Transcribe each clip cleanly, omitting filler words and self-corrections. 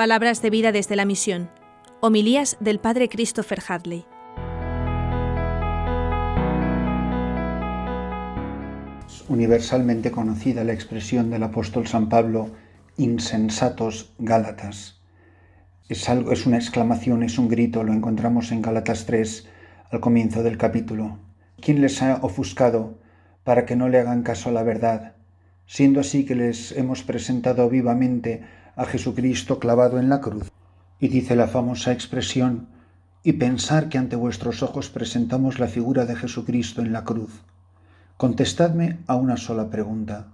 Palabras de vida desde la misión. Homilías del Padre Christopher Hadley. Universalmente conocida la expresión del apóstol San Pablo, insensatos Gálatas. Es una exclamación, es un grito, lo encontramos en Gálatas 3, al comienzo del capítulo. ¿Quién les ha ofuscado para que no le hagan caso a la verdad? Siendo así que les hemos presentado vivamente a Jesucristo clavado en la cruz. Y dice la famosa expresión, y pensar que ante vuestros ojos presentamos la figura de Jesucristo en la cruz. Contestadme a una sola pregunta.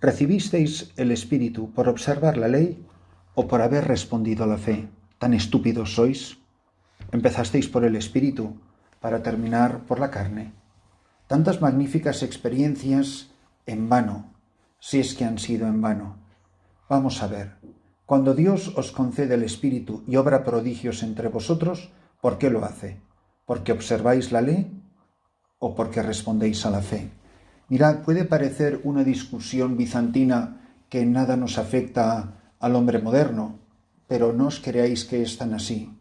¿Recibisteis el Espíritu por observar la ley o por haber respondido a la fe? ¿Tan estúpidos sois? Empezasteis por el Espíritu para terminar por la carne. Tantas magníficas experiencias en vano, si es que han sido en vano. Vamos a ver, cuando Dios os concede el Espíritu y obra prodigios entre vosotros, ¿por qué lo hace? ¿Porque observáis la ley o porque respondéis a la fe? Mirad, puede parecer una discusión bizantina que en nada nos afecta al hombre moderno, pero no os creáis que es tan así.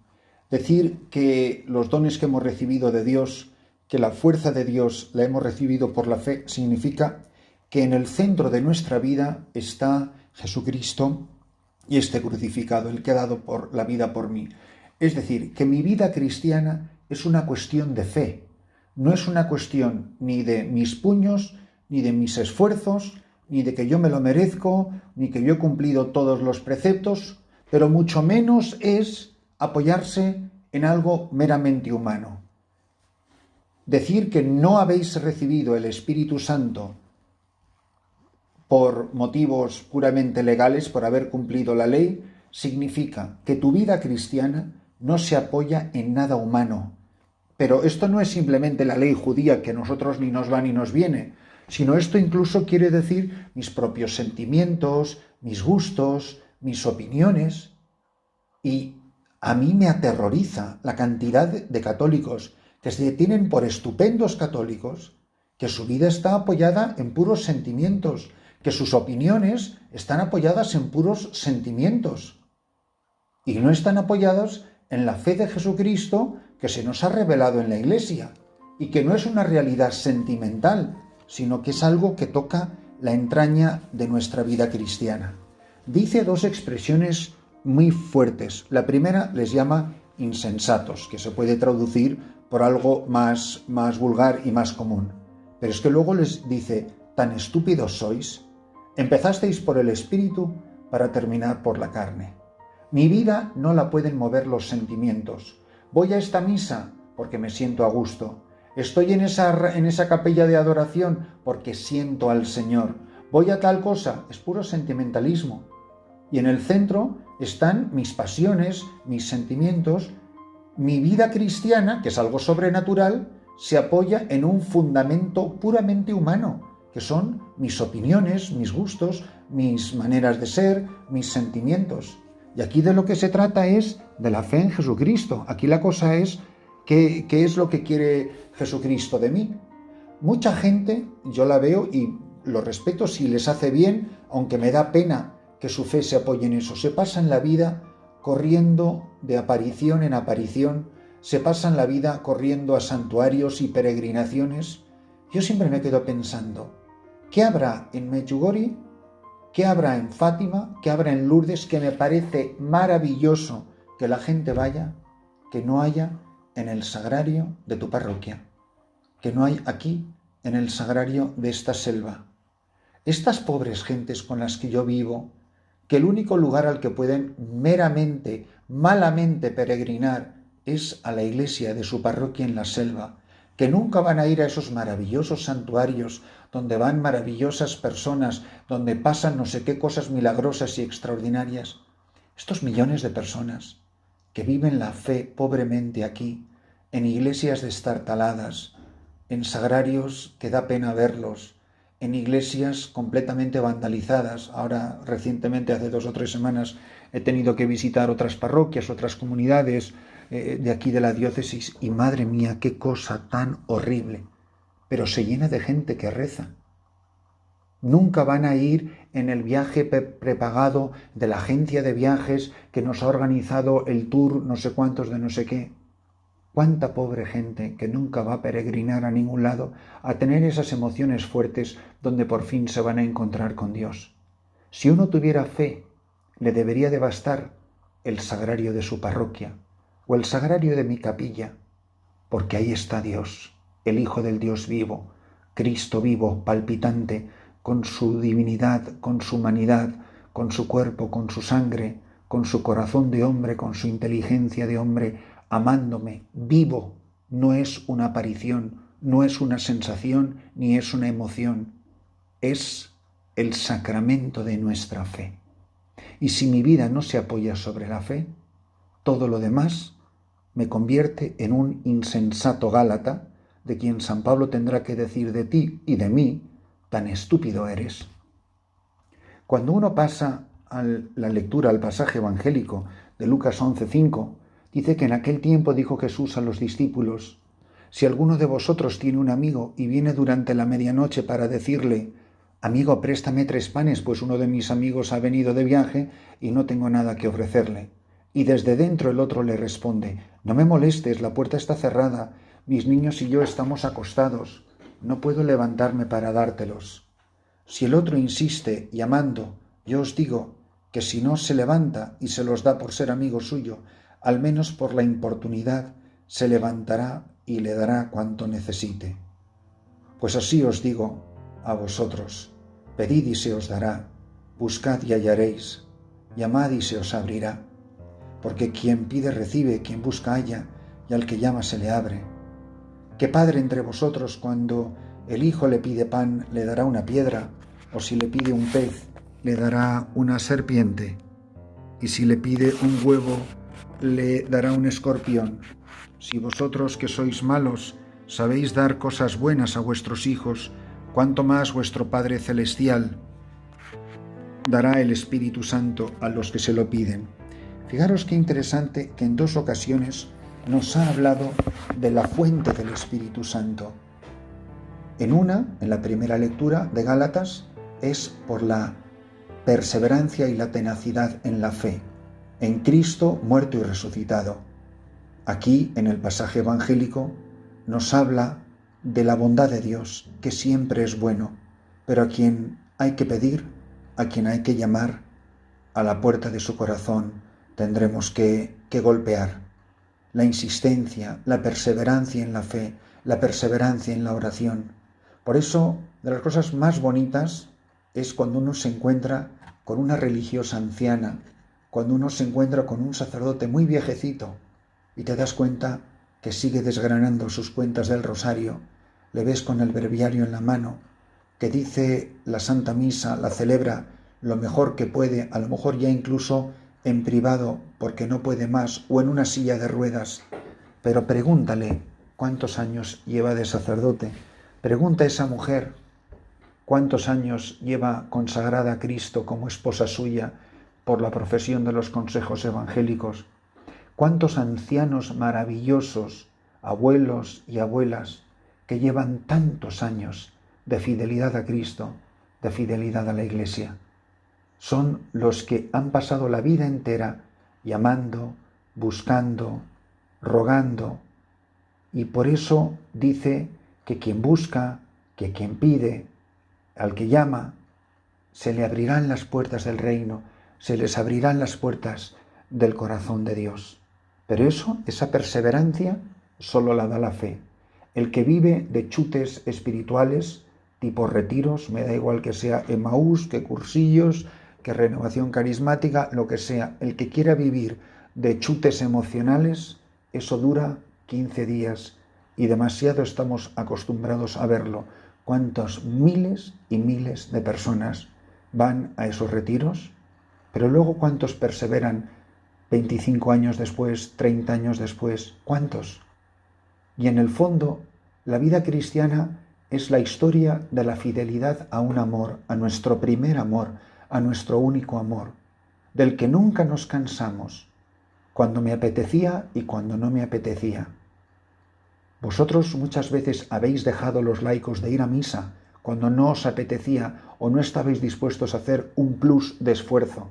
Decir que los dones que hemos recibido de Dios, que la fuerza de Dios la hemos recibido por la fe, significa que en el centro de nuestra vida está Jesucristo y este crucificado, el que ha dado por la vida por mí. Es decir, que mi vida cristiana es una cuestión de fe. No es una cuestión ni de mis puños, ni de mis esfuerzos, ni de que yo me lo merezco, ni que yo he cumplido todos los preceptos, pero mucho menos es apoyarse en algo meramente humano. Decir que no habéis recibido el Espíritu Santo por motivos puramente legales, por haber cumplido la ley, significa que tu vida cristiana no se apoya en nada humano. Pero esto no es simplemente la ley judía que a nosotros ni nos va ni nos viene, sino esto incluso quiere decir mis propios sentimientos, mis gustos, mis opiniones. Y a mí me aterroriza la cantidad de católicos que se tienen por estupendos católicos, que su vida está apoyada en puros sentimientos, que sus opiniones están apoyadas en puros sentimientos y no están apoyados en la fe de Jesucristo que se nos ha revelado en la Iglesia y que no es una realidad sentimental, sino que es algo que toca la entraña de nuestra vida cristiana. Dice dos expresiones muy fuertes. La primera les llama insensatos, que se puede traducir por algo más vulgar y más común. Pero es que luego les dice, ¿tan estúpidos sois? Empezasteis por el Espíritu para terminar por la carne. Mi vida no la pueden mover los sentimientos. Voy a esta misa porque me siento a gusto. Estoy en esa capella de adoración porque siento al Señor. Voy a tal cosa, es puro sentimentalismo. Y en el centro están mis pasiones, mis sentimientos. Mi vida cristiana, que es algo sobrenatural, se apoya en un fundamento puramente humano, que son mis opiniones, mis gustos, mis maneras de ser, mis sentimientos. Y aquí de lo que se trata es de la fe en Jesucristo. Aquí la cosa es, ¿qué es lo que quiere Jesucristo de mí? Mucha gente, yo la veo y lo respeto si les hace bien, aunque me da pena que su fe se apoye en eso. Se pasan la vida corriendo de aparición en aparición, se pasan la vida corriendo a santuarios y peregrinaciones. Yo siempre me quedo pensando, ¿qué habrá en Medjugorje? ¿Qué habrá en Fátima? ¿Qué habrá en Lourdes? Que me parece maravilloso que la gente vaya, que no haya en el sagrario de tu parroquia, que no hay aquí en el sagrario de esta selva. Estas pobres gentes con las que yo vivo, que el único lugar al que pueden meramente, malamente peregrinar es a la iglesia de su parroquia en la selva, que nunca van a ir a esos maravillosos santuarios donde van maravillosas personas, donde pasan no sé qué cosas milagrosas y extraordinarias. Estos millones de personas que viven la fe pobremente aquí, en iglesias destartaladas, en sagrarios que da pena verlos, en iglesias completamente vandalizadas. Ahora, recientemente, hace 2 o 3 semanas, he tenido que visitar otras parroquias, otras comunidades de aquí de la diócesis, y madre mía, qué cosa tan horrible. Pero se llena de gente que reza. Nunca van a ir en el viaje prepagado de la agencia de viajes que nos ha organizado el tour no sé cuántos de no sé qué. Cuánta pobre gente que nunca va a peregrinar a ningún lado a tener esas emociones fuertes donde por fin se van a encontrar con Dios. Si uno tuviera fe, le debería de bastar el sagrario de su parroquia o el sagrario de mi capilla, porque ahí está Dios, el Hijo del Dios vivo, Cristo vivo, palpitante, con su divinidad, con su humanidad, con su cuerpo, con su sangre, con su corazón de hombre, con su inteligencia de hombre, amándome, vivo. No es una aparición, no es una sensación, ni es una emoción. Es el sacramento de nuestra fe. Y si mi vida no se apoya sobre la fe, todo lo demás me convierte en un insensato Gálata, de quien San Pablo tendrá que decir de ti y de mí, tan estúpido eres. Cuando uno pasa a la lectura al pasaje evangélico de Lucas 11:5, dice que en aquel tiempo dijo Jesús a los discípulos: si alguno de vosotros tiene un amigo y viene durante la medianoche para decirle: amigo, préstame 3 panes, pues uno de mis amigos ha venido de viaje y no tengo nada que ofrecerle. Y desde dentro el otro le responde: no me molestes, la puerta está cerrada, mis niños y yo estamos acostados, no puedo levantarme para dártelos. Si el otro insiste llamando, yo os digo que si no se levanta y se los da por ser amigo suyo, al menos por la importunidad se levantará y le dará cuanto necesite. Pues así os digo a vosotros: pedid y se os dará, buscad y hallaréis, llamad y se os abrirá. Porque quien pide recibe, quien busca halla, y al que llama se le abre. ¿Qué padre entre vosotros, cuando el hijo le pide pan, le dará una piedra? ¿O si le pide un pez, le dará una serpiente? Y si le pide un huevo, le dará un escorpión. Si vosotros, que sois malos, sabéis dar cosas buenas a vuestros hijos, cuánto más vuestro Padre Celestial dará el Espíritu Santo a los que se lo piden. Fijaros qué interesante que en 2 ocasiones nos ha hablado de la fuente del Espíritu Santo. En una, en la primera lectura de Gálatas, es por la perseverancia y la tenacidad en la fe, en Cristo muerto y resucitado. Aquí, en el pasaje evangélico, nos habla de la bondad de Dios, que siempre es bueno, pero a quien hay que pedir, a quien hay que llamar, a la puerta de su corazón tendremos que golpear. La insistencia, la perseverancia en la fe, la perseverancia en la oración. Por eso, de las cosas más bonitas es cuando uno se encuentra con una religiosa anciana, cuando uno se encuentra con un sacerdote muy viejecito y te das cuenta que sigue desgranando sus cuentas del rosario, le ves con el breviario en la mano, que dice la Santa Misa, la celebra lo mejor que puede, a lo mejor ya incluso en privado porque no puede más, o en una silla de ruedas, pero pregúntale cuántos años lleva de sacerdote, pregunta a esa mujer cuántos años lleva consagrada a Cristo como esposa suya por la profesión de los consejos evangélicos, cuántos ancianos maravillosos, abuelos y abuelas, que llevan tantos años de fidelidad a Cristo, de fidelidad a la Iglesia. Son los que han pasado la vida entera llamando, buscando, rogando, y por eso dice que quien busca, que quien pide, al que llama, se le abrirán las puertas del reino, se les abrirán las puertas del corazón de Dios. Pero esa perseverancia, solo la da la fe. El que vive de chutes espirituales, tipo retiros, me da igual que sea Emaús, que cursillos, que renovación carismática, lo que sea, el que quiera vivir de chutes emocionales, eso dura 15 días y demasiado estamos acostumbrados a verlo. ¿Cuántos miles y miles de personas van a esos retiros? Pero luego, ¿cuántos perseveran 25 años después, 30 años después? ¿Cuántos? Y en el fondo, la vida cristiana es la historia de la fidelidad a un amor, a nuestro primer amor, a nuestro único amor, del que nunca nos cansamos, cuando me apetecía y cuando no me apetecía. Vosotros muchas veces habéis dejado los laicos de ir a misa cuando no os apetecía o no estabais dispuestos a hacer un plus de esfuerzo.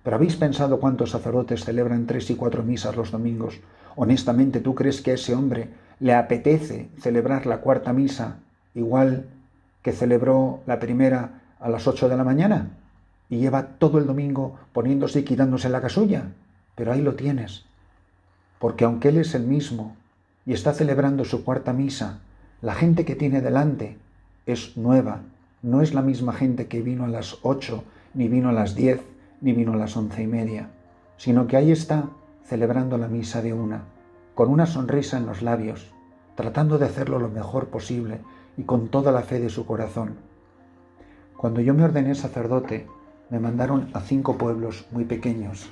¿Pero habéis pensado cuántos sacerdotes celebran 3 y 4 misas los domingos? Honestamente, ¿tú crees que a ese hombre le apetece celebrar la cuarta misa igual que celebró la primera a las 8 de la mañana? Y lleva todo el domingo poniéndose y quitándose la casulla. Pero ahí lo tienes. Porque aunque él es el mismo y está celebrando su cuarta misa, la gente que tiene delante es nueva. No es la misma gente que vino a las 8, ni vino a las 10, ni vino a las 11:30, sino que ahí está celebrando la misa de una, con una sonrisa en los labios, tratando de hacerlo lo mejor posible y con toda la fe de su corazón. Cuando yo me ordené sacerdote, me mandaron a 5 pueblos muy pequeños.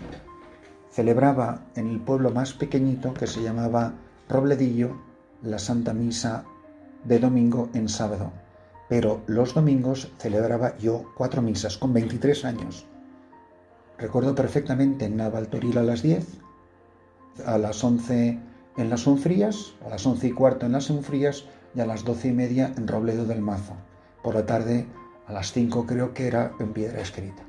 Celebraba en el pueblo más pequeñito, que se llamaba Robledillo, la Santa Misa de domingo en sábado. Pero los domingos celebraba yo 4 misas con 23 años. Recuerdo perfectamente en Navaltoril a las 10, a las 11 en las Unfrías, a las 11:15 en las Unfrías y a las 12:30 en Robledo del Mazo. Por la tarde, a las 5 creo que era en Piedra Escrita.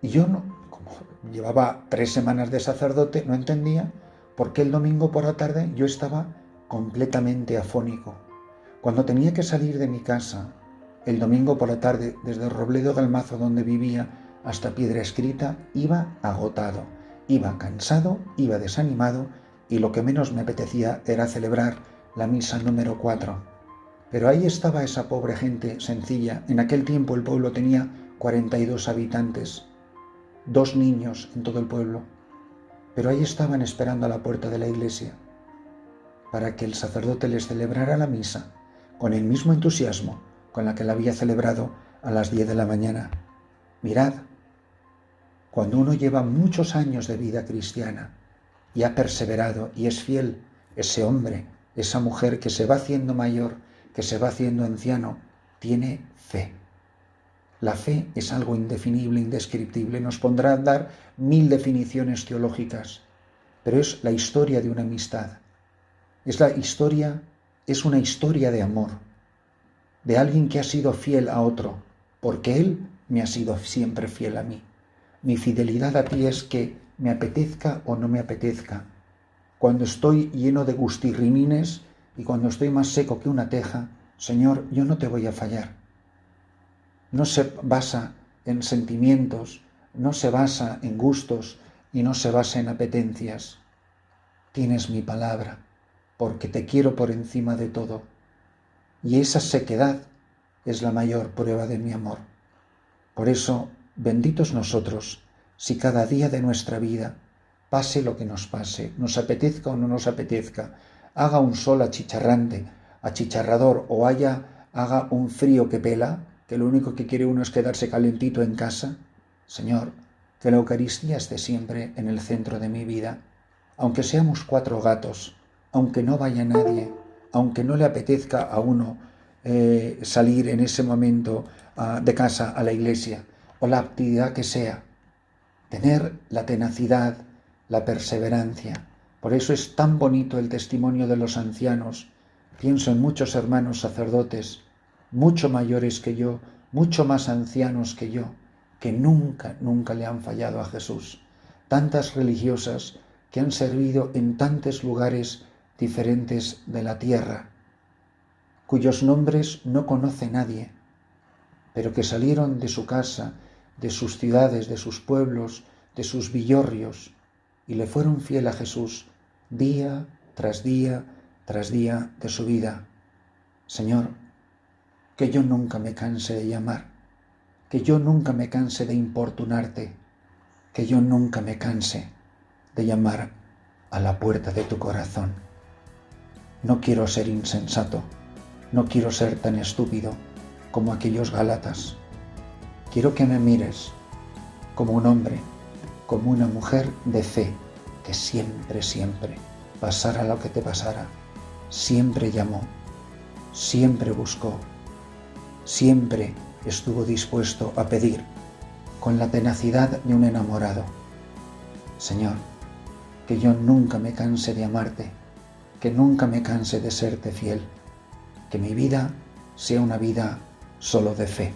Y yo, como llevaba 3 semanas de sacerdote, no entendía por qué el domingo por la tarde yo estaba completamente afónico. Cuando tenía que salir de mi casa el domingo por la tarde, desde Robledo del Mazo, donde vivía, hasta Piedra Escrita, iba agotado, iba cansado, iba desanimado, y lo que menos me apetecía era celebrar la misa número 4. Pero ahí estaba esa pobre gente sencilla. En aquel tiempo el pueblo tenía 42 habitantes, 2 niños en todo el pueblo, pero ahí estaban esperando a la puerta de la iglesia para que el sacerdote les celebrara la misa con el mismo entusiasmo con la que la había celebrado a las 10 de la mañana. Mirad, cuando uno lleva muchos años de vida cristiana y ha perseverado y es fiel, ese hombre, esa mujer que se va haciendo mayor, que se va haciendo anciano, tiene fe. La fe es algo indefinible, indescriptible. Nos pondrá a dar 1000 definiciones teológicas, pero es la historia de una amistad. Es una historia de amor, de alguien que ha sido fiel a otro, porque él me ha sido siempre fiel a mí. Mi fidelidad a ti es que me apetezca o no me apetezca. Cuando estoy lleno de gustirrinines y cuando estoy más seco que una teja, Señor, yo no te voy a fallar. No se basa en sentimientos, no se basa en gustos y no se basa en apetencias. Tienes mi palabra, porque te quiero por encima de todo. Y esa sequedad es la mayor prueba de mi amor. Por eso, benditos nosotros, si cada día de nuestra vida, pase lo que nos pase, nos apetezca o no nos apetezca, haga un sol achicharrador o haga un frío que pela, que lo único que quiere uno es quedarse calentito en casa. Señor, que la Eucaristía esté siempre en el centro de mi vida, aunque seamos 4 gatos, aunque no vaya nadie, aunque no le apetezca a uno salir en ese momento de casa a la iglesia, o la actividad que sea, tener la tenacidad, la perseverancia. Por eso es tan bonito el testimonio de los ancianos. Pienso en muchos hermanos sacerdotes, mucho mayores que yo, mucho más ancianos que yo, que nunca le han fallado a Jesús. Tantas religiosas que han servido en tantos lugares diferentes de la tierra, cuyos nombres no conoce nadie, pero que salieron de su casa, de sus ciudades, de sus pueblos, de sus villorrios, y le fueron fiel a Jesús día tras día tras día de su vida. Señor, que yo nunca me canse de llamar, que yo nunca me canse de importunarte, que yo nunca me canse de llamar a la puerta de tu corazón. No quiero ser insensato, no quiero ser tan estúpido como aquellos gálatas. Quiero que me mires como un hombre, como una mujer de fe, que siempre, pasara lo que te pasara, siempre llamó, siempre buscó, siempre estuvo dispuesto a pedir, con la tenacidad de un enamorado. Señor, que yo nunca me canse de amarte, que nunca me canse de serte fiel, que mi vida sea una vida solo de fe.